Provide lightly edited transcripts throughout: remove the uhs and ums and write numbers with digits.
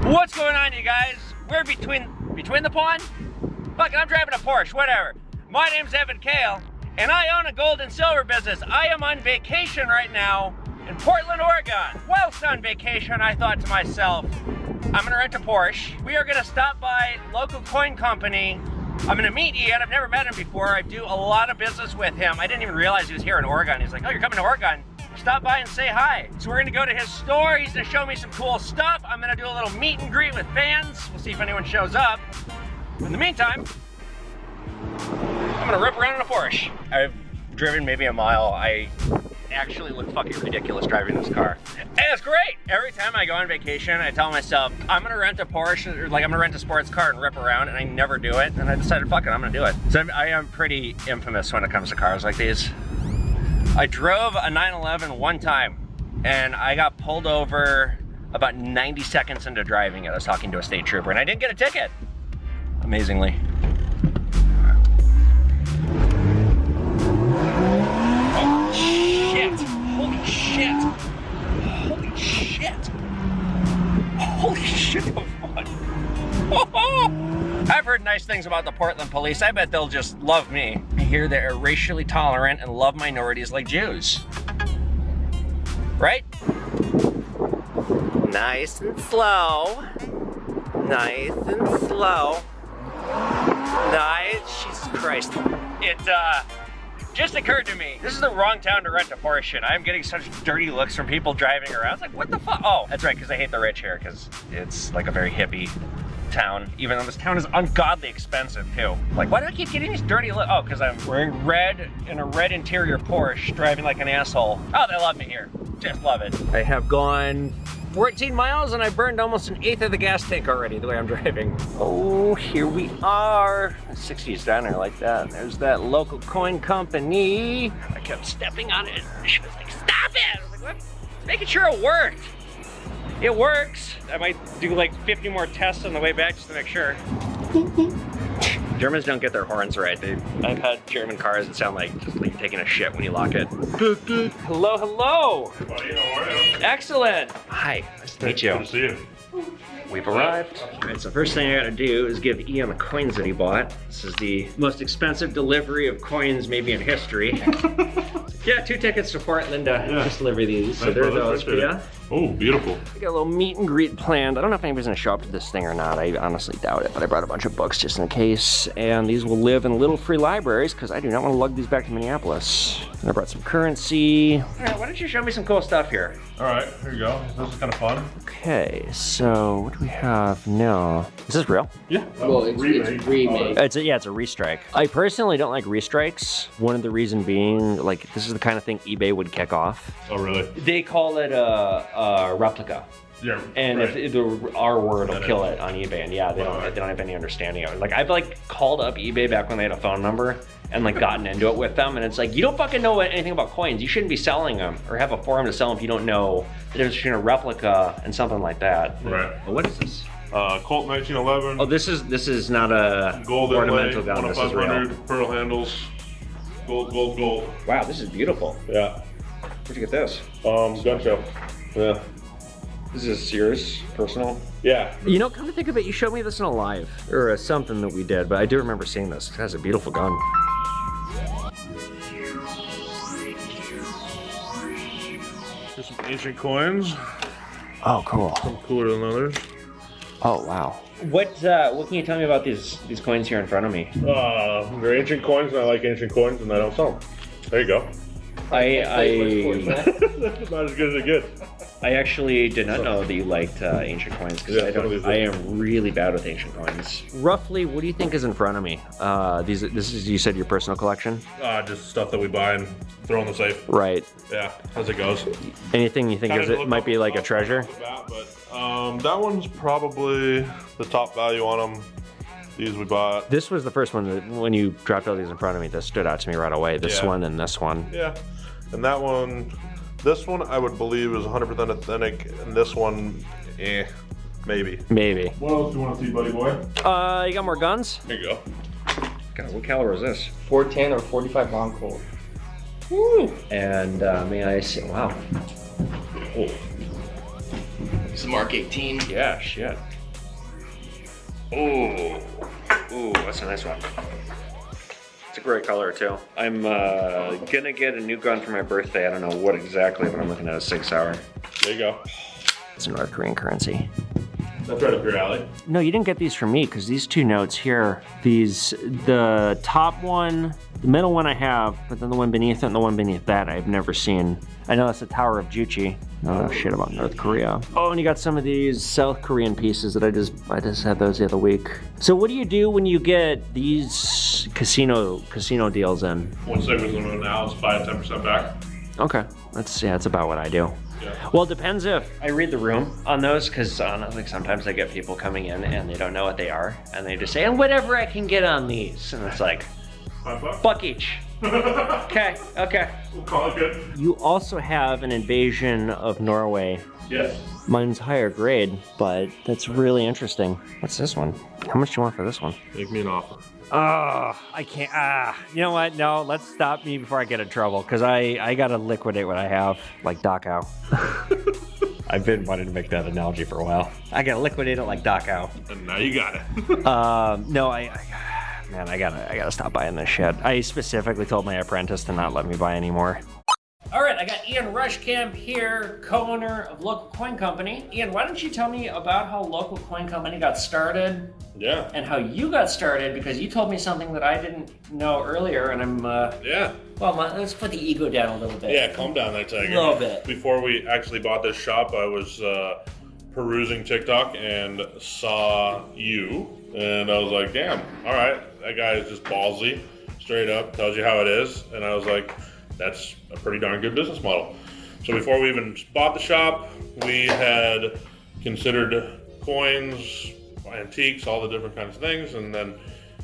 What's going on, you guys? We're between the pond? Fuck, I'm driving a Porsche, whatever. My name's Evan Kale, and I own a gold and silver business. I am on vacation right now in Portland, Oregon. Whilst on vacation, I thought to myself, I'm gonna rent a Porsche. We are gonna stop by local coin company. I'm gonna meet Ian. I've never met him before. I do a lot of business with him. I didn't even realize he was here in Oregon. He's like, oh, you're coming to Oregon? Stop by and say hi. So we're gonna go to his store. He's gonna show me some cool stuff. I'm gonna do a little meet and greet with fans. We'll see if anyone shows up. In the meantime, I'm gonna rip around in a Porsche. I've driven maybe a mile. I actually look fucking ridiculous driving this car. And it's great. Every time I go on vacation, I tell myself, I'm gonna rent a Porsche, or like I'm gonna rent a sports car and rip around, and I never do it. And I decided, fuck it, I'm gonna do it. So I am pretty infamous when it comes to cars like these. I drove a 911 one time, and I got pulled over about 90 seconds into driving it. I was talking to a state trooper, and I didn't get a ticket, amazingly. Oh, shit. Holy shit. Holy shit. Holy shit, that was fun. I've heard nice things about the Portland police. I bet they'll just love me. I hear they're racially tolerant and love minorities like Jews. Right? Nice and slow. Nice and slow. Nice. Jesus Christ. It just occurred to me, this is the wrong town to rent a Porsche in. I'm getting such dirty looks from people driving around. It's like, what the fuck? Oh, that's right, because I hate the rich here, because it's like a very hippie town, even though this town is ungodly expensive too. Like, why do I keep getting these dirty looks? Oh, because I'm wearing red in a red interior Porsche, driving like an asshole. Oh, they love me here. Just love it. I have gone 14 miles and I burned almost an eighth of the gas tank already the way I'm driving. Oh, here we are. 60's down there like that. There's that local coin company. I kept stepping on it. She was like, stop it! I was like, what? Just making sure it worked. It works. I might do like 50 more tests on the way back just to make sure. Germans don't get their horns right. I've had German cars that sound like just like taking a shit when you lock it. Hello, hello. Buddy, how are you? Excellent. Hi, nice to meet you. Good to see you. We've arrived. All right, so first thing I gotta do is give Ian the coins that he bought. This is the most expensive delivery of coins maybe in history. Yeah, 2 tickets to Portland to just deliver these. So there are those for you. Oh, beautiful. We got a little meet and greet planned. I don't know if anybody's gonna show up to this thing or not. I honestly doubt it, but I brought a bunch of books just in case. And these will live in little free libraries because I do not want to lug these back to Minneapolis. And I brought some currency. All right, why don't you show me some cool stuff here? All right, here you go. This is kind of fun. Okay, so what do we have now? Is this real? Yeah. Well, it's remade. It's a restrike. I personally don't like restrikes. One of the reason being, like, this is the kind of thing eBay would kick off. Oh, really? They call it a replica. Yeah. And right. if our word will kill it on eBay, and yeah, they don't have any understanding of it. Like, I've like called up eBay back when they had a phone number and like gotten into it with them, and it's like, you don't fucking know anything about coins. You shouldn't be selling them or have a forum to sell them if you don't know the difference between a replica and something like that. Right. What is this? Colt 1911. Oh, this is not a gold ornamental inlay, gun. This is real. 10500 pearl handles. Gold, gold, gold. Wow, this is beautiful. Yeah. Where'd you get this? Gun show. Yeah. This is yours, personal? Yeah. You know, come to think of it, you showed me this in a live, or something that we did, but I do remember seeing this. It has a beautiful gun. Here's some ancient coins. Oh, cool. Some cooler than others. Oh, wow. What can you tell me about these coins here in front of me? They're ancient coins, and I like ancient coins, and I don't sell them. There you go. I That's about as good as it gets. I actually did not know that you liked ancient coins, because I am really bad with ancient coins. Roughly, what do you think is in front of me? This is, you said, your personal collection? Just stuff that we buy and throw in the safe. Right. Yeah, as it goes. Anything you think it might be like a treasure? But that one's probably the top value on them. These we bought. This was the first one that, when you dropped all these in front of me, this stood out to me right away. This one and this one. Yeah, and that one, this one I would believe is 100% authentic, and this one, maybe. Maybe. What else do you want to see, buddy boy? You got more guns? Here you go. God, what caliber is this? 410 or 45 round Colt. Woo! And may I say, wow. Oh. It's a Mark 18. Yeah, shit. Ooh, that's a nice one. It's a great color too. I'm gonna get a new gun for my birthday. I don't know what exactly, but I'm looking at a Sig Sauer. There you go. It's a North Korean currency. That's right up your alley. No, you didn't get these from me because these two notes here, the top one, the middle one I have, but then the one beneath it and the one beneath that I've never seen. I know that's the Tower of Juche. I don't know shit about North Korea. Oh, and you got some of these South Korean pieces that I just had those the other week. So what do you do when you get these casino deals in? One segment's limited now, it's 5-10% back. Okay, that's about what I do. Yeah. Well, it depends if I read the room on those, because like sometimes I get people coming in and they don't know what they are, and they just say, and whatever I can get on these, and it's like, $5? buck each. Okay. We'll call it good. You also have an Invasion of Norway. Yes. Mine's higher grade, but that's really interesting. What's this one? How much do you want for this one? Make me an offer. I can't. You know what? No, let's stop me before I get in trouble, because I gotta liquidate what I have, like Dachau. I've been wanting to make that analogy for a while. I gotta liquidate it like Dachau. And now you got it. No, man, I gotta stop buying this shit. I specifically told my apprentice to not let me buy anymore. All right, I got Ian Rushcamp here, co-owner of Local Coin Company. Ian, why don't you tell me about how Local Coin Company got started? Yeah. And how you got started, because you told me something that I didn't know earlier, and I'm, Yeah. well, let's put the ego down a little bit. Yeah, calm down there, Tiger. A little bit. Before we actually bought this shop, I was perusing TikTok and saw you, and I was like, damn, all right, that guy is just ballsy, straight up, tells you how it is, and I was like, that's a pretty darn good business model. So before we even bought the shop, we had considered coins, antiques, all the different kinds of things, and then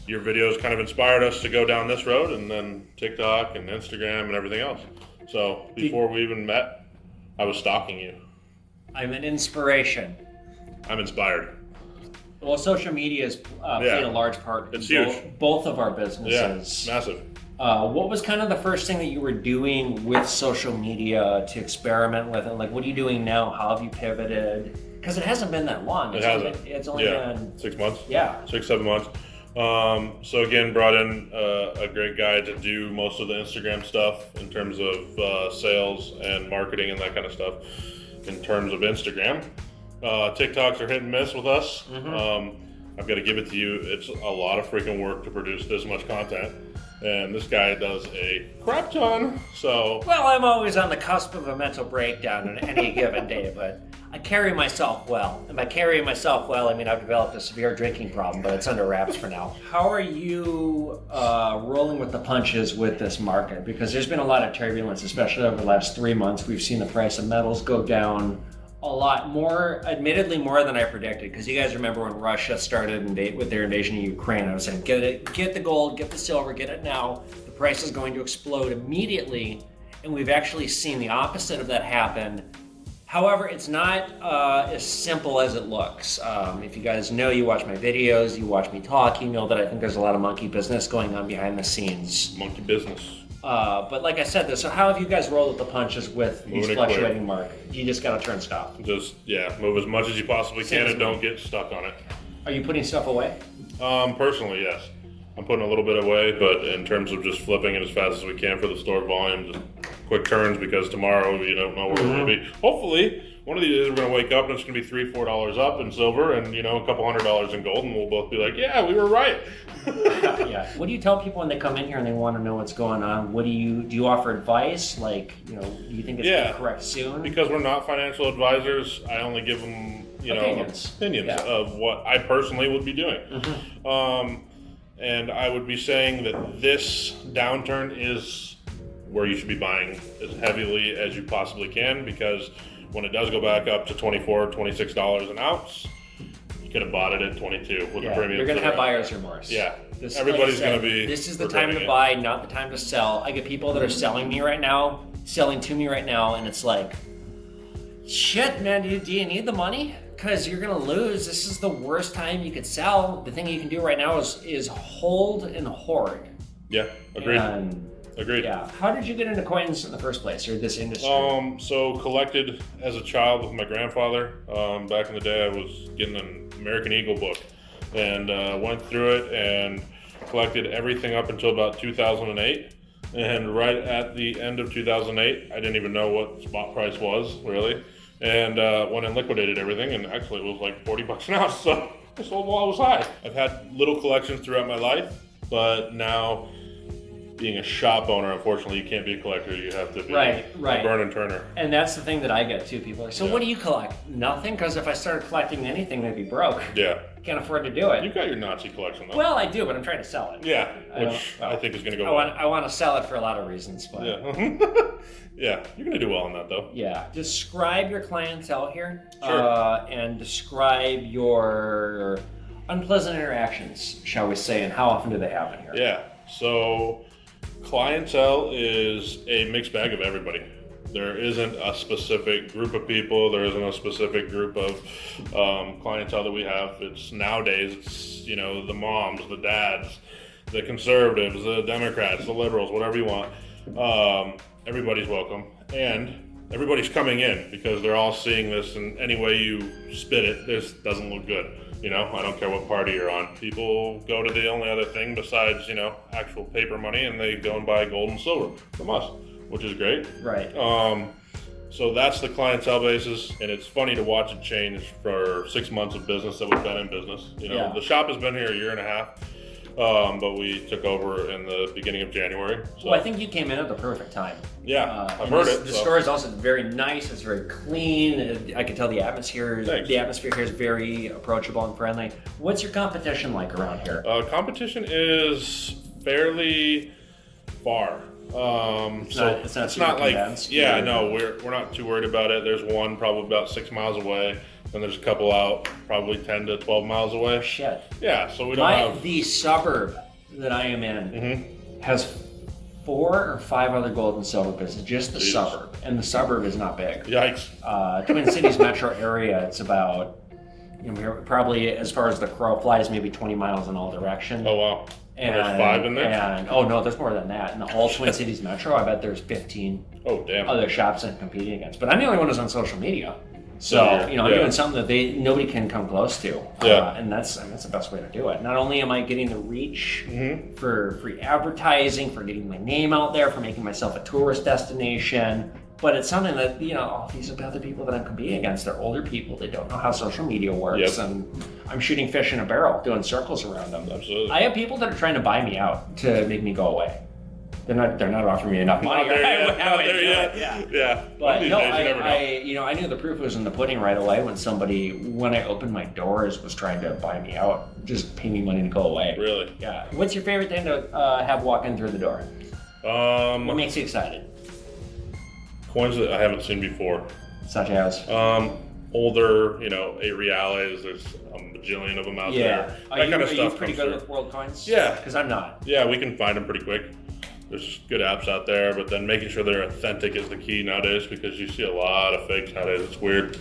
your videos kind of inspired us to go down this road, and then TikTok and Instagram and everything else. So before we even met, I was stalking you. I'm an inspiration. I'm inspired. Well, social media has played a large part It's in huge. both of our Yeah, businesses. massive. What was kind of the first thing that you were doing with social media to experiment with it? Like, what are you doing now? How have you pivoted? Because it hasn't been that long. It hasn't. It's only been 6 months. Yeah. 6-7 months. So again, brought in a great guy to do most of the Instagram stuff in terms of sales and marketing and that kind of stuff. In terms of Instagram, TikToks are hit and miss with us. I've got to give it to you. It's a lot of freaking work to produce this much content. And this guy does a crap ton, so... Well, I'm always on the cusp of a mental breakdown on any given day, but I carry myself well. And by carrying myself well, I mean I've developed a severe drinking problem, but it's under wraps for now. How are you rolling with the punches with this market? Because there's been a lot of turbulence, especially over the last 3 months. We've seen the price of metals go down a lot more, admittedly more than I predicted, because you guys remember when Russia started with their invasion of Ukraine, I was saying, get the gold, get the silver, get it now. The price is going to explode immediately, and we've actually seen the opposite of that happen. However, it's not as simple as it looks. If you guys know, you watch my videos, you watch me talk, you know that I think there's a lot of monkey business going on behind the scenes. Monkey business. But like I said, so how have you guys rolled with the punches with these fluctuating markets? You just gotta turn stuff. Just, move as much as you possibly can and don't get stuck on it. Are you putting stuff away? Personally, yes. I'm putting a little bit away, but in terms of just flipping it as fast as we can for the store volume, just quick turns, because tomorrow you don't know where we're going to be. Hopefully, one of these days we're going to wake up and it's going to be $3-4 up in silver and, a couple $100 in gold, and we'll both be like, yeah, we were right. Yeah. What do you tell people when they come in here and they want to know what's going on? Do you offer advice? Like, do you think it's going to correct soon? Because we're not financial advisors, I only give them, opinions of what I personally would be doing. And I would be saying that this downturn is where you should be buying as heavily as you possibly can, because when it does go back up to $24, $26 an ounce, you could have bought it at 22 with a premium. You're going to have buyer's remorse. Yeah. Everybody's going to be. This is the time to buy, not the time to sell. I get people that are selling to me right now, and it's like, shit, man, do you need the money? Because you're going to lose. This is the worst time you could sell. The thing you can do right now is hold and hoard. Yeah, agreed. Agreed. Yeah. How did you get into coins in the first place, or this industry? So collected as a child with my grandfather. Back in the day, I was getting an American Eagle book and went through it and collected everything up until about 2008. And right at the end of 2008, I didn't even know what spot price was, really. And went and liquidated everything, and actually it was like 40 bucks an ounce, so I sold while it was high. I've had little collections throughout my life, but now, being a shop owner, unfortunately, you can't be a collector. You have to be a burn and turner. And that's the thing that I get too. People are like, so what do you collect? Nothing, because if I started collecting anything, they'd be broke. Yeah. Can't afford to do it. You've got your Nazi collection, though. Well, I do, but I'm trying to sell it. Yeah, which I think is going to go well. I want to sell it for a lot of reasons, but... Yeah. Yeah, you're going to do well on that, though. Yeah. Describe your clientele here. Sure. And describe your unpleasant interactions, shall we say, and how often do they happen here? Yeah, so clientele is a mixed bag of everybody. There isn't a specific group of people. There isn't a specific group of clientele that we have. It's nowadays, it's, you know, the moms, the dads, the conservatives, the Democrats, the liberals, whatever you want. Everybody's welcome. And everybody's coming in because they're all seeing this, and any way you spit it, this doesn't look good. You know, I don't care what party you're on. People go to the only other thing besides, you know, actual paper money, and they go and buy gold and silver from us, which is great. Right. So that's the clientele basis, and it's funny to watch it change for 6 months of business that we've been in business. You know, the shop has been here a year and a half, but we took over in the beginning of January. So. Well, I think you came in at the perfect time. Yeah, I've heard it. The store is also very nice. It's very clean. I can tell the atmosphere. Thanks. The atmosphere here is very approachable and friendly. What's your competition like around here? Competition is fairly far. It's not like no, we're not too worried about it. There's one probably about 6 miles away, and there's a couple out probably 10 to 12 miles away. Shit. Yeah, so we don't have. The suburb that I am in has 4 or 5 other gold and silver businesses, just the suburb, and the suburb is not big. Yikes. Twin Cities metro area, it's about, you know, we're probably, as far as the crow flies, maybe 20 miles in all directions. Oh wow. And there's 5 in there? And oh no, there's more than that. In the whole Twin Cities metro, I bet there's 15 other shops I'm competing against. But I'm the only one who's on social media. So, you know, I'm doing something that nobody can come close to. And that's the best way to do it. Not only am I getting the reach for free advertising, for getting my name out there, for making myself a tourist destination, but it's something that, you know, all these other people that I'm competing against, they're older people. They don't know how social media works. And I'm shooting fish in a barrel, doing circles around them. Absolutely. I have people that are trying to buy me out to make me go away. They're not offering me enough money. Not there yet. Yeah. But no, I knew the proof was in the pudding right away when somebody, when I opened my doors, was trying to buy me out, just pay me money to go away. Really? Yeah. What's your favorite thing to have walk in through the door? What makes you excited? Coins that I haven't seen before. Such as? Older, you know, 8 reales. There's a bajillion of them out there. That kind of stuff. Are you pretty good with world coins? Yeah. Because I'm not. Yeah, we can find them pretty quick. There's good apps out there, but then making sure they're authentic is the key nowadays, because you see a lot of fakes nowadays. It's weird.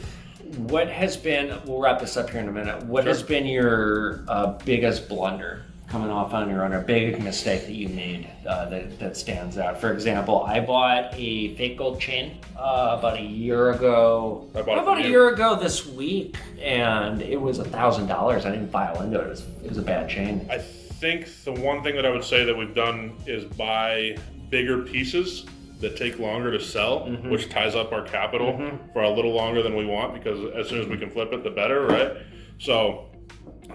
What has been, we'll wrap this up here in a minute, what has been your biggest blunder coming off on your own, or big mistake that you made that stands out? For example, I bought a fake gold chain about a year ago. About a year ago this week, and it was $1,000. I didn't file into it. It was a bad chain. I think the one thing that I would say that we've done is buy bigger pieces that take longer to sell, which ties up our capital for a little longer than we want, because as soon as we can flip it, the better, right? So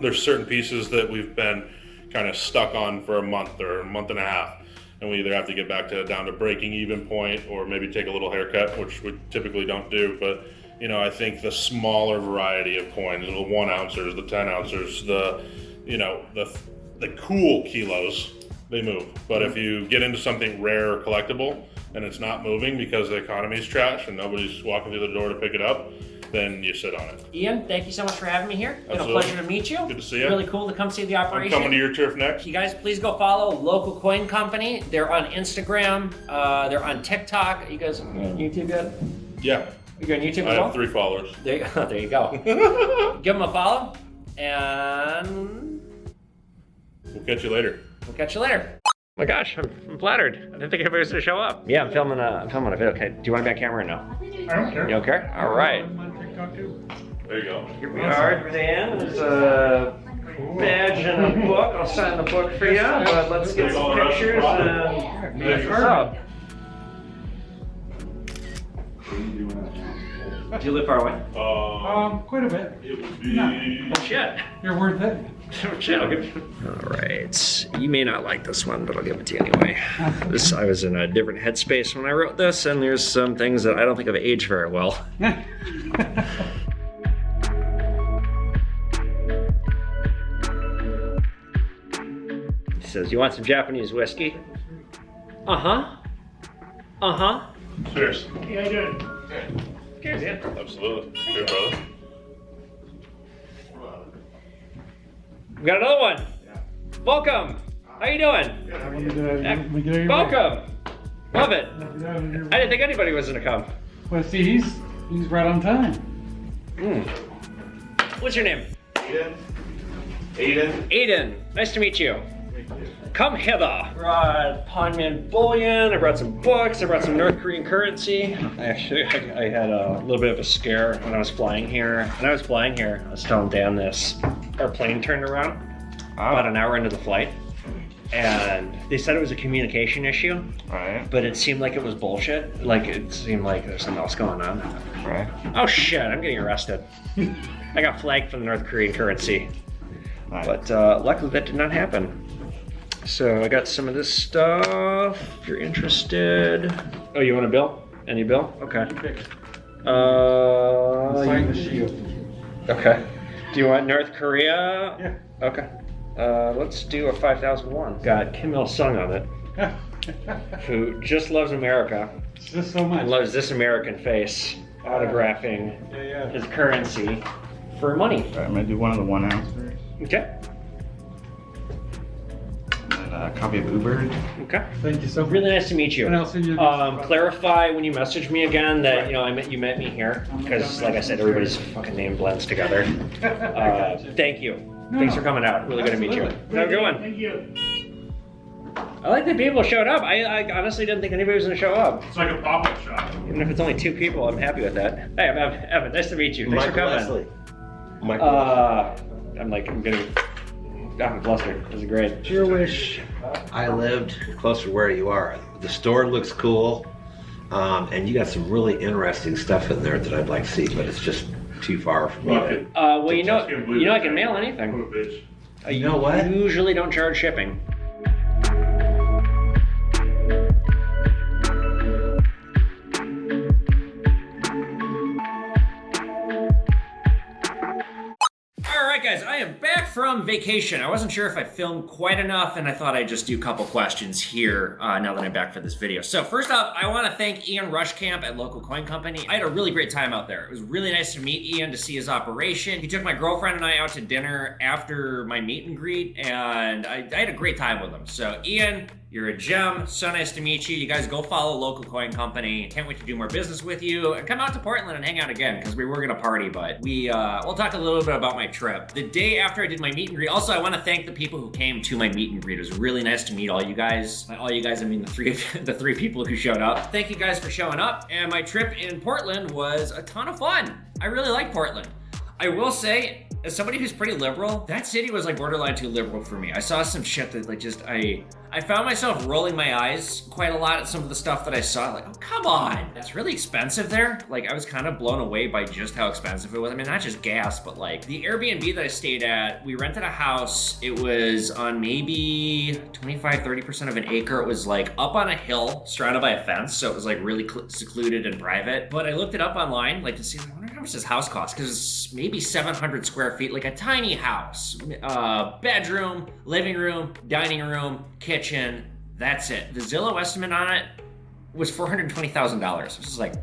there's certain pieces that we've been kind of stuck on for a month or a month and a half, and we either have to get back down to breaking even point, or maybe take a little haircut, which we typically don't do. But you know, I think the smaller variety of coins, the 1 ounces, the 10 ounces, the cool kilos, they move. But if you get into something rare or collectible and it's not moving because the economy's trash and nobody's walking through the door to pick it up, then you sit on it. Ian, thank you so much for having me here. It's been a pleasure to meet you. Good to see you. Really cool to come see the operation. I'm coming to your turf next. You guys, please go follow Local Coin Company. They're on Instagram. They're on TikTok. You guys on YouTube yet? Yeah. You're on YouTube as well? I have 3 followers. There you go. Give them a follow, and we'll catch you later. Oh my gosh, I'm flattered. I didn't think anybody was gonna show up. Yeah, I'm filming a video. Okay, do you want to be on camera or no? I don't care. You don't care? All right. I'm on TikTok too. There you go. Here we are, Dan. There's badge and a book. I'll sign the book for you, but let's get some pictures and meet up. Do you live far away? Quite a bit. It would be. Oh shit. You're worth it. Oh shit, I'll give it. All right. You may not like this one, but I'll give it to you anyway. I was in a different headspace when I wrote this, and there's some things that I don't think have aged very well. He says, "You want some Japanese whiskey?" Uh-huh. Uh-huh. Cheers. Yeah, how you doing? Cheers, yeah. Absolutely. Cheers, brother. We got another one. Welcome. How you doing? Welcome. Love it. I didn't think anybody was gonna come. Well, see, he's right on time. What's your name? Aiden. Aiden. Nice to meet you. Come hither. Brought Pawnman bullion. I brought some books. I brought some North Korean currency. I had a little bit of a scare when I was flying here. When I was flying here, I was telling Dan this. Our plane turned around about an hour into the flight, and they said it was a communication issue. Right. But it seemed like it was bullshit. Like it seemed like there's something else going on. Right. Oh shit! I'm getting arrested. I got flagged for the North Korean currency. Nice. But luckily that did not happen. So I got some of this stuff, if you're interested. Oh, you want a bill? Any bill? Okay. Sign the shield. Okay. Do you want North Korea? Yeah. Okay. Let's do a 5,001. Got Kim Il-sung on it, who just loves America It's just so much. and loves this American face, autographing Yeah. his currency for money. All right, I'm gonna do one of the 1 ounce first. Okay. And a copy of Uber. Okay. Thank you so much. Really nice to meet you. And I'll send you. Clarify when you message me again that you met me here, because like I said, everybody's fucking name blends together. Thank you. Thanks for coming out. Really good to meet you. Absolutely. Have a good one. Thank you. I like that people showed up. I honestly didn't think anybody was gonna show up. It's like a pop-up shop. Even if it's only 2 people, I'm happy with that. Hey, I'm Evan. Nice to meet you. Thanks for coming. I'm flustered. This is great. Sure wish I lived closer to where you are. The store looks cool, and you got some really interesting stuff in there that I'd like to see, but it's just too far from me. Well, you know, I can mail anything. You know what? I usually don't charge shipping. Guys, I am back from vacation. I wasn't sure if I filmed quite enough, and I thought I'd just do a couple questions here now that I'm back for this video. So first off, I want to thank Ian Rushcamp at Local Coin Company. I had a really great time out there. It was really nice to meet Ian, to see his operation. He took my girlfriend and I out to dinner after my meet and greet, and I had a great time with him. So Ian, you're a gem. So nice to meet you. You guys go follow Local Coin Company. Can't wait to do more business with you, and come out to Portland and hang out again, because we were gonna party, but we'll talk a little bit about my trip. The day after I did my meet and greet, also I want to thank the people who came to my meet and greet. It was really nice to meet all you guys. By all you guys, I mean the three people who showed up. Thank you guys for showing up, and my trip in Portland was a ton of fun. I really like Portland. I will say, as somebody who's pretty liberal, that city was like borderline too liberal for me. I saw some shit that like just, I found myself rolling my eyes quite a lot at some of the stuff that I saw. Like, oh, come on. It's really expensive there. Like, I was kind of blown away by just how expensive it was. I mean, not just gas, but like the Airbnb that I stayed at, we rented a house. It was on maybe 25-30% of an acre. It was like up on a hill surrounded by a fence. So it was like really secluded and private. But I looked it up online, like to see, I wonder how much this house costs, because it's maybe 700 square feet, like a tiny house. Bedroom, living room, dining room, kitchen, that's it. The Zillow estimate on it was $420,000. It's just like,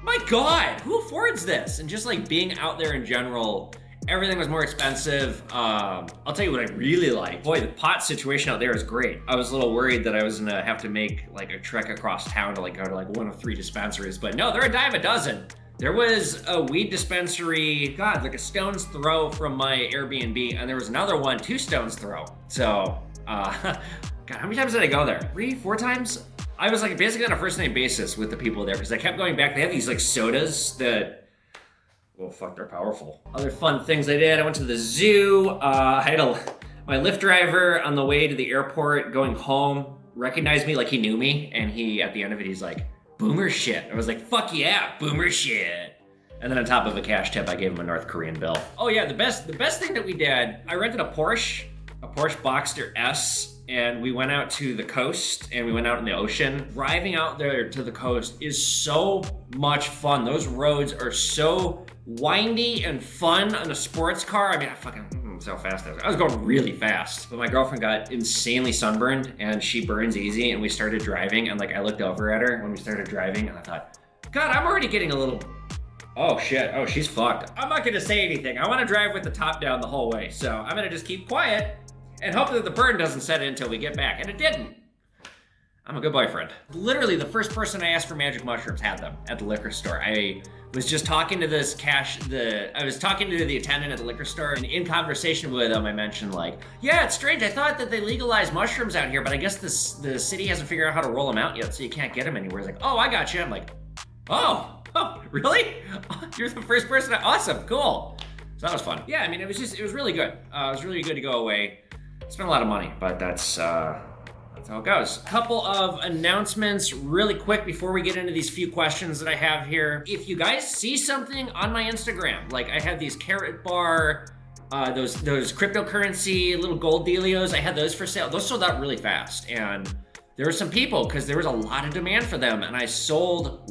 my God, who affords this? And just like being out there in general, everything was more expensive. I'll tell you what I really like. Boy, the pot situation out there is great. I was a little worried that I was gonna have to make like a trek across town to like go to like one of 3 dispensaries, but no, they're a dime a dozen. There was a weed dispensary, God, like a stone's throw from my Airbnb, and there was another one 2 stones throw. So, God, how many times did I go there? 3, 4 times? I was like basically on a first name basis with the people there, because I kept going back. They have these like sodas that Well, fuck, they're powerful. Other fun things I did, I went to the zoo. I had my Lyft driver on the way to the airport going home recognized me like he knew me, and he, at the end of it, he's like, boomer shit. I was like, fuck yeah, boomer shit. And then on top of a cash tip, I gave him a North Korean bill. Oh yeah, the best thing that we did, I rented a Porsche Boxster S, and we went out to the coast and we went out in the ocean. Driving out there to the coast is so much fun. Those roads are so windy and fun on a sports car. I mean, so fast I was going really fast. But my girlfriend got insanely sunburned and she burns easy, and we started driving, and like I looked over at her when we started driving and I thought, God, I'm already getting a little, oh shit, oh she's fucked. I'm not gonna say anything. I wanna drive with the top down the whole way. So I'm gonna just keep quiet and hope that the burn doesn't set in until we get back. And it didn't. I'm a good boyfriend. Literally the first person I asked for magic mushrooms had them at the liquor store. I was just talking to I was talking to the attendant at the liquor store, and in conversation with him, I mentioned like, yeah, it's strange. I thought that they legalized mushrooms out here, but I guess the city hasn't figured out how to roll them out yet, so you can't get them anywhere. He's like, oh, I got you. I'm like, oh, really? You're the first person. Awesome, cool. So that was fun. Yeah, I mean, it was really good. It was really good to go away. Spent a lot of money, but that's how it goes. A couple of announcements really quick before we get into these few questions that I have here. If you guys see something on my Instagram, like I had these carrot bar, those cryptocurrency little gold dealios, I had those for sale. Those sold out really fast, and there were some people, because there was a lot of demand for them, and I sold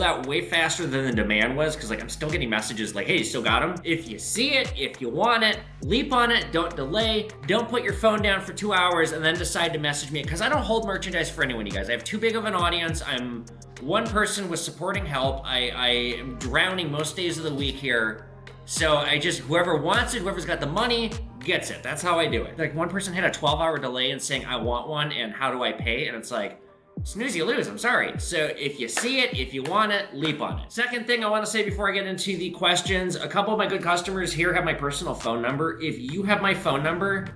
out way faster than the demand was, because like I'm still getting messages like, hey, you still got them? If you see it, if you want it, leap on it, don't delay, don't put your phone down for 2 hours and then decide to message me, because I don't hold merchandise for anyone, you guys. I have too big of an audience. I'm one person with supporting help. I am drowning most days of the week here. So whoever wants it, whoever's got the money, gets it. That's how I do it. Like one person had a 12-hour delay in saying, I want one, and how do I pay? And it's like, snooze, you lose, I'm sorry. So if you see it, if you want it, leap on it. Second thing I want to say before I get into the questions, a couple of my good customers here have my personal phone number. If you have my phone number,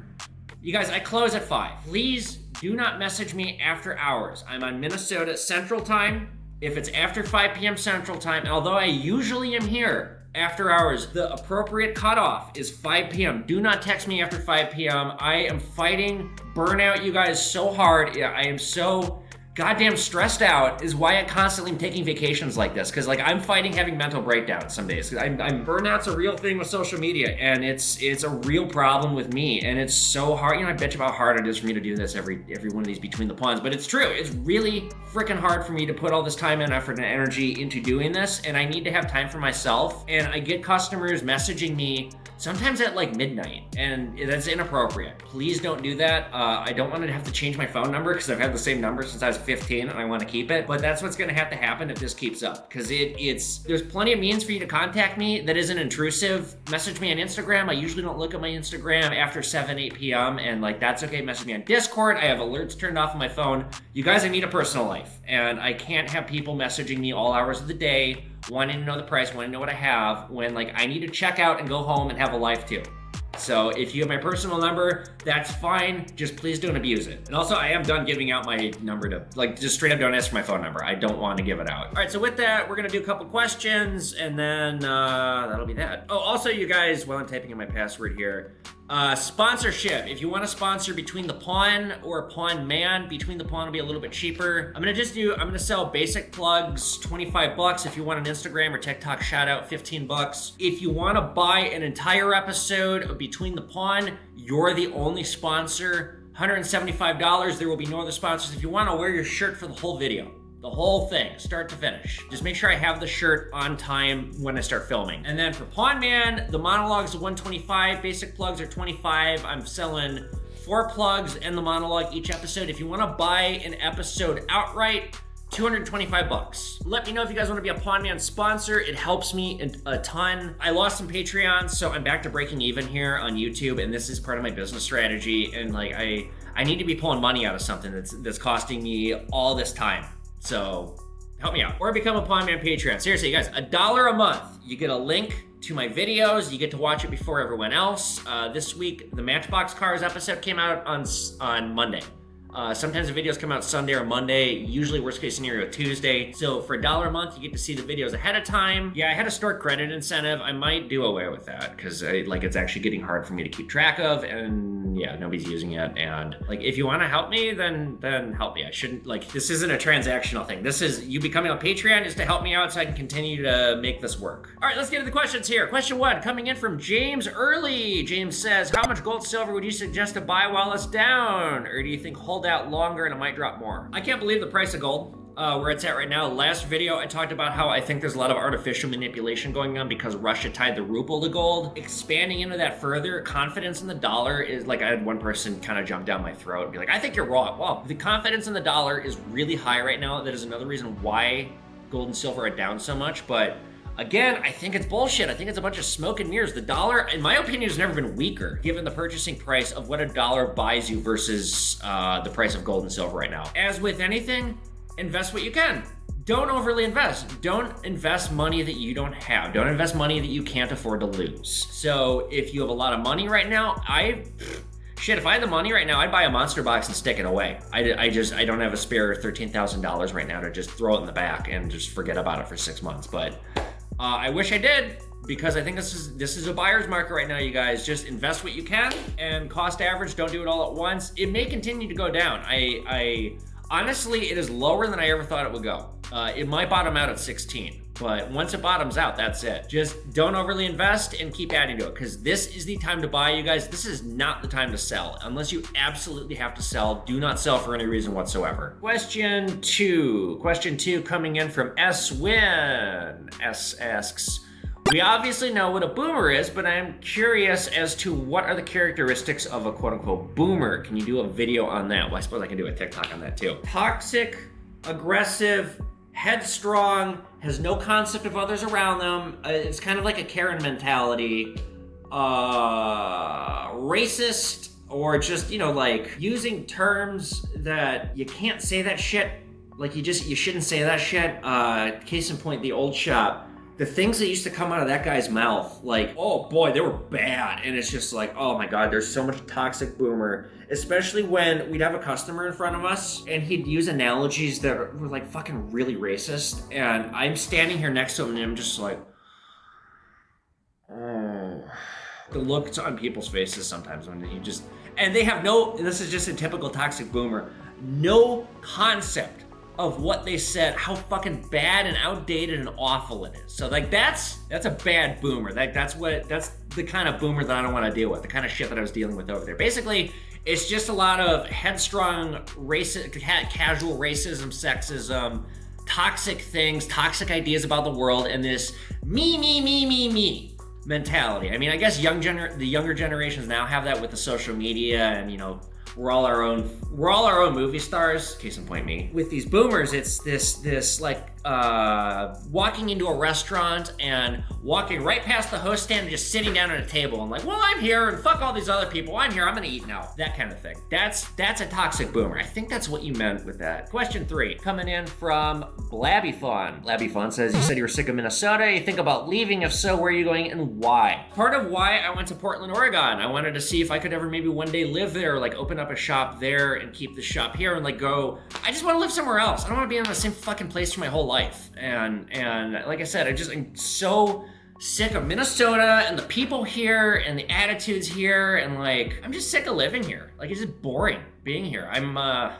you guys, I close at 5. Please do not message me after hours. I'm on Minnesota Central Time. If it's after 5 p.m. Central Time, and although I usually am here after hours, the appropriate cutoff is 5 p.m. Do not text me after 5 p.m. I am fighting burnout, you guys, so hard. I am so goddamn stressed out, is why I constantly am taking vacations like this, because like I'm fighting having mental breakdowns some days. Burnout's a real thing with social media, and it's a real problem with me, and it's so hard. I bitch about how hard it is for me to do this every one of these between the pawns, but it's true. It's really freaking hard for me to put all this time and effort and energy into doing this, and I need to have time for myself. And I get customers messaging me sometimes at like midnight, and that's inappropriate. Please don't do that. I don't want to have to change my phone number, because I've had the same number since I was 15 and I want to keep it, but that's what's going to have to happen if this keeps up, because there's plenty of means for you to contact me that isn't intrusive. Message me on Instagram. I usually don't look at my Instagram after 8 p.m. and like that's okay. Message me on Discord. I have alerts turned off on my phone. You guys, I need a personal life, and I can't have people messaging me all hours of the day wanting to know the price, wanting to know what I have, when like I need to check out and go home and have a life too. So if you have my personal number, that's fine. Just please don't abuse it. And also, I am done giving out my number to, like, just straight up don't ask for my phone number. I don't want to give it out. All right, so with that, we're going to do a couple questions, and then that'll be that. Oh, also, you guys, while I'm typing in my password here, sponsorship. If you want to sponsor Between the Pawn or Pawn Man, Between the Pawn will be a little bit cheaper. I'm going to sell basic plugs, $25. If you want an Instagram or TikTok shout out, $15. If you want to buy an entire episode of Between the Pawn, you're the only sponsor, $175. There will be no other sponsors. If you want to wear your shirt for the whole video, the whole thing, start to finish. Just make sure I have the shirt on time when I start filming. And then for Pawn Man, the monologues are $125, basic plugs are $25. I'm selling 4 plugs and the monologue each episode. If you want to buy an episode outright, $225. Let me know if you guys want to be a Pawn Man sponsor. It helps me a ton. I lost some Patreons, so I'm back to breaking even here on YouTube, and this is part of my business strategy. And like I need to be pulling money out of something that's costing me all this time. So help me out. Or become a Pawn Man Patreon. Seriously, you guys, $1 a month. You get a link to my videos. You get to watch it before everyone else. This week, the Matchbox Cars episode came out on Monday. Sometimes the videos come out Sunday or Monday, usually worst case scenario Tuesday. So for $1 a month, you get to see the videos ahead of time. Yeah, I had a store credit incentive. I might do away with that because it's actually getting hard for me to keep track of, and yeah, nobody's using it. And like, if you want to help me, then help me. I shouldn't, like, this isn't a transactional thing. This is you becoming a Patreon is to help me out so I can continue to make this work. All right, let's get to the questions here. Question 1 coming in from James Early. James says, how much gold silver would you suggest to buy while it's down? Or do you think hold out longer and it might drop more? I can't believe the price of gold. Where it's at right now. Last video, I talked about how I think there's a lot of artificial manipulation going on because Russia tied the ruble to gold. Expanding into that further, confidence in the dollar is like, I had one person kind of jump down my throat and be like, I think you're wrong. Well, the confidence in the dollar is really high right now. That is another reason why gold and silver are down so much. But again, I think it's bullshit. I think it's a bunch of smoke and mirrors. The dollar, in my opinion, has never been weaker given the purchasing price of what a dollar buys you versus the price of gold and silver right now. As with anything, invest what you can. Don't overly invest. Don't invest money that you don't have. Don't invest money that you can't afford to lose. So if you have a lot of money right now, if I had the money right now, I'd buy a monster box and stick it away. I don't have a spare $13,000 right now to just throw it in the back and just forget about it for 6 months. But I wish I did, because I think this is a buyer's market right now, you guys. Just invest what you can and cost average. Don't do it all at once. It may continue to go down. Honestly, it is lower than I ever thought it would go. It might bottom out at 16, but once it bottoms out, that's it. Just don't overly invest and keep adding to it, because this is the time to buy, you guys. This is not the time to sell. Unless you absolutely have to sell, do not sell for any reason whatsoever. Question 2 coming in from S. Win. S asks, we obviously know what a boomer is, but I'm curious as to what are the characteristics of a quote-unquote boomer. Can you do a video on that? Well, I suppose I can do a TikTok on that too. Toxic, aggressive, headstrong, has no concept of others around them. It's kind of like a Karen mentality. Racist, or just, like using terms that you can't say that shit. Like you shouldn't say that shit. Case in point, the old shop. The things that used to come out of that guy's mouth, like, oh boy, they were bad. And it's just like, oh my God, there's so much toxic boomer. Especially when we'd have a customer in front of us and he'd use analogies that were like fucking really racist. And I'm standing here next to him and I'm just like, oh. The looks on people's faces sometimes when you just, and they have this is just a typical toxic boomer, no concept of what they said, how fucking bad and outdated and awful it is. So like that's a bad boomer. That's the kind of boomer that I don't want to deal with, the kind of shit that I was dealing with over there. Basically, it's just a lot of headstrong casual racism, sexism, toxic things, toxic ideas about the world, and this me mentality. I mean, I guess the younger generations now have that with the social media, and we're all our own movie stars. Case in point, me. With these boomers, it's this like walking into a restaurant and walking right past the host stand and just sitting down at a table and like, well, I'm here and fuck all these other people. I'm here. I'm gonna eat now. That kind of thing. That's a toxic boomer. I think that's what you meant with that. Question 3 coming in from Blabbyfun. Blabbyfun says, you said you were sick of Minnesota. You think about leaving? If so, where are you going and why? Part of why I went to Portland, Oregon. I wanted to see if I could ever maybe one day live there, like open up a shop there and keep the shop here and like go. I just want to live somewhere else. I don't want to be in the same fucking place for my whole life. And like I said, I'm so sick of Minnesota and the people here and the attitudes here, and like I'm just sick of living here. Like it's just boring being here. I'm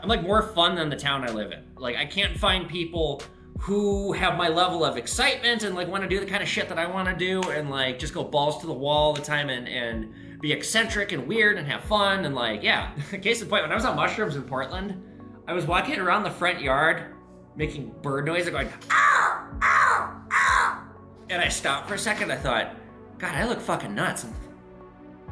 like more fun than the town I live in. Like I can't find people who have my level of excitement and like want to do the kind of shit that I want to do and like just go balls to the wall all the time and be eccentric and weird and have fun and like, yeah. Case in point, when I was on mushrooms in Portland, I was walking around the front yard making bird noise and going, ow, ow, ow. And I stopped for a second. I thought, God, I look fucking nuts.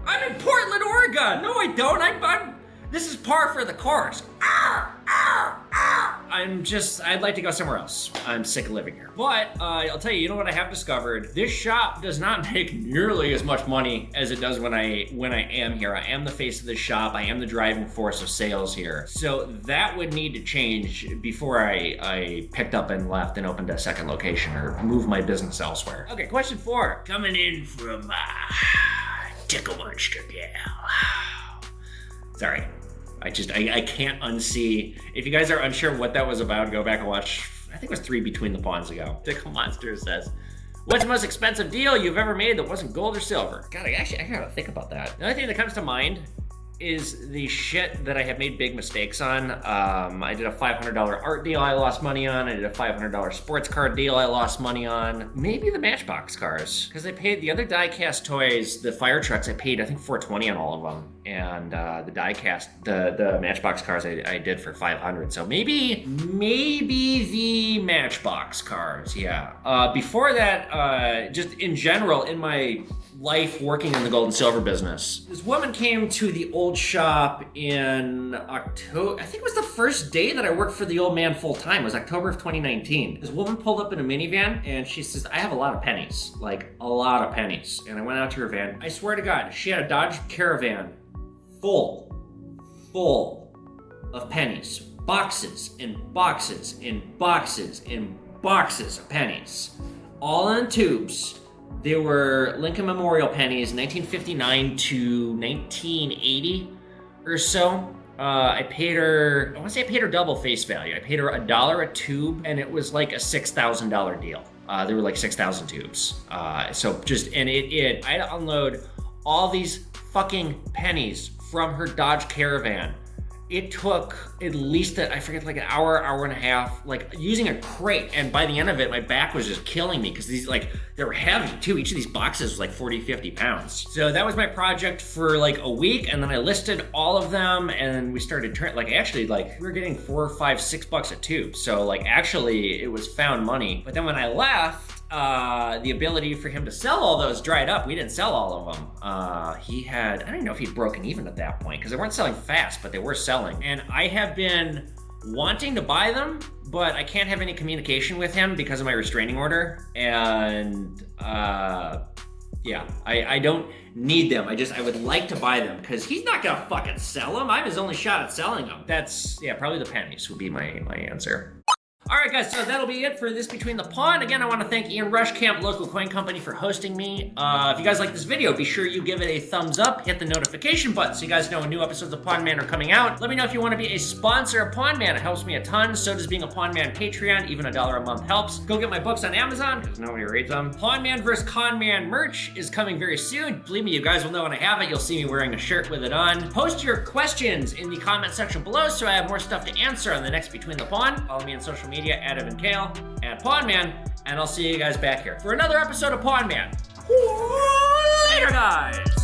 I'm in Portland, Oregon. No, I don't. This is par for the course. Ow, ow, ow. I'd like to go somewhere else. I'm sick of living here. But I'll tell you know what I have discovered? This shop does not make nearly as much money as it does when I am here. I am the face of this shop. I am the driving force of sales here. So that would need to change before I picked up and left and opened a second location or moved my business elsewhere. Okay, question 4. Coming in from Tickle Monster Gal. Sorry. I can't unsee. If you guys are unsure what that was about, go back and watch. I think it was 3 Between the Pawns ago. Tickle Monster says, what's the most expensive deal you've ever made that wasn't gold or silver? God, I gotta think about that. The only thing that comes to mind is the shit that I have made big mistakes on. I did a $500 art deal I lost money on. I did a $500 sports card deal I lost money on. Maybe the Matchbox cars, because I paid the other die-cast toys, the fire trucks, I paid I think $420 on all of them. And the die-cast, the Matchbox cars I did for $500. So maybe the Matchbox cars, yeah. Before that, just in general, in my life working in the gold and silver business, this woman came to the old shop in October. I think it was the first day that I worked for the old man full time. It was October of 2019. This woman pulled up in a minivan and she says, I have a lot of pennies, like a lot of pennies. And I went out to her van. I swear to God, she had a Dodge Caravan full of pennies. Boxes and boxes and boxes and boxes of pennies. All in tubes. They were Lincoln Memorial pennies, 1959 to 1980 or so. I paid her, I want to say I paid her double face value. I paid her $1 a tube, and it was like a $6,000 deal. There were like 6,000 tubes. So just, and I had to unload all these fucking pennies from her Dodge Caravan. It took at least, I forget, like an hour and a half, like using a crate. And by the end of it, my back was just killing me because these, like, they were heavy too. Each of these boxes was like 40, 50 pounds. So that was my project for like a week. And then I listed all of them and we started, actually, like, we were getting $4, $5, $6 a tube. So like, actually it was found money. But then when I left, the ability for him to sell all those dried up. We didn't sell all of them. He had, I don't know if he'd broken even at that point because they weren't selling fast, but they were selling. And I have been wanting to buy them, but I can't have any communication with him because of my restraining order. And yeah, I don't need them. I would like to buy them because he's not gonna fucking sell them. I'm his only shot at selling them. That's, yeah, probably the pennies would be my answer. All right, guys, so that'll be it for this Between the Pawn. Again, I want to thank Ian Rushcamp, local coin company, for hosting me. If you guys like this video, be sure you give it a thumbs up, hit the notification button so you guys know when new episodes of Pawn Man are coming out. Let me know if you want to be a sponsor of Pawn Man. It helps me a ton. So does being a Pawn Man Patreon. Even $1 a month helps. Go get my books on Amazon because nobody reads them. Pawn Man vs. Con Man merch is coming very soon. Believe me, you guys will know when I have it. You'll see me wearing a shirt with it on. Post your questions in the comment section below so I have more stuff to answer on the next Between the Pawn. Follow me on social media at Evan Kale, at Pawn Man, and I'll see you guys back here for another episode of Pawn Man. Later, guys!